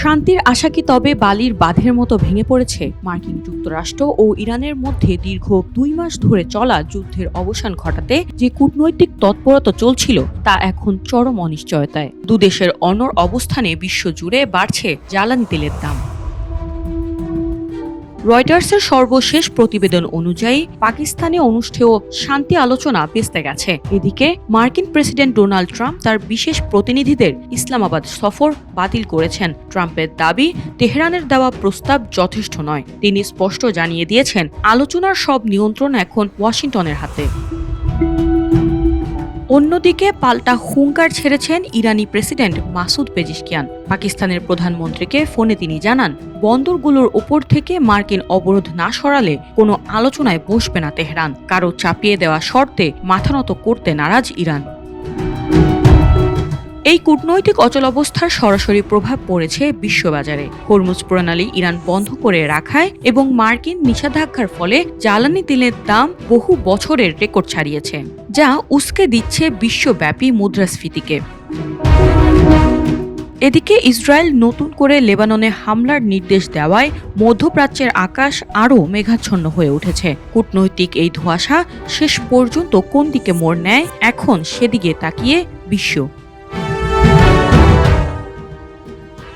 শান্তির আশা কি তবে বালির বাঁধের মতো ভেঙে পড়েছে? মার্কিন যুক্তরাষ্ট্র ও ইরানের মধ্যে দীর্ঘ 2 মাস ধরে চলা যুদ্ধের অবসান ঘটাতে যে কূটনৈতিক তৎপরতা চলছিল তা এখন চরম অনিশ্চয়তায়। দুদেশের অনড় অবস্থানে বিশ্বজুড়ে বাড়ছে জ্বালানি তেলের দাম। রয়টার্সের সর্বশেষ প্রতিবেদন অনুযায়ী পাকিস্তানে অনুষ্ঠেয় শান্তি আলোচনা ভেস্তে গেছে। এদিকে মার্কিন প্রেসিডেন্ট ডোনাল্ড ট্রাম্প তার বিশেষ প্রতিনিধিদের ইসলামাবাদ সফর বাতিল করেছেন। ট্রাম্পের দাবি, তেহরানের দেওয়া প্রস্তাব যথেষ্ট নয়। তিনি স্পষ্ট জানিয়ে দিয়েছেন, আলোচনার সব নিয়ন্ত্রণ এখন ওয়াশিংটনের হাতে। অন্যদিকে পাল্টা হুঙ্কার ছেড়েছেন ইরানি প্রেসিডেন্ট মাসুদ পেজিশকিয়ান। পাকিস্তানের প্রধানমন্ত্রীকে ফোনে তিনি জানান, বন্দরগুলোর ওপর থেকে মার্কিন অবরোধ না সরালে কোনো আলোচনায় বসবে না তেহরান। কারো চাপিয়ে দেওয়া শর্তে মাথানত করতে নারাজ ইরান। এই কূটনৈতিক অচলাবস্থার সরাসরি প্রভাব পড়েছে বিশ্ববাজারে। হরমুজ প্রণালী ইরান বন্ধ করে রাখায় এবং মার্কিন নিষেধাজ্ঞার ফলে জ্বালানি তেলের দাম বহু বছরের রেকর্ড ছাড়িয়েছে, যা উস্কে দিচ্ছে বিশ্বব্যাপী মুদ্রাস্ফীতিকে। এদিকে ইসরায়েল নতুন করে লেবাননে হামলার নির্দেশ দেওয়ায় মধ্যপ্রাচ্যের আকাশ আরও মেঘাচ্ছন্ন হয়ে উঠেছে। কূটনৈতিক এই ধোঁয়াশা শেষ পর্যন্ত কোন দিকে মোড় নেয়, এখন সেদিকে তাকিয়ে বিশ্ব।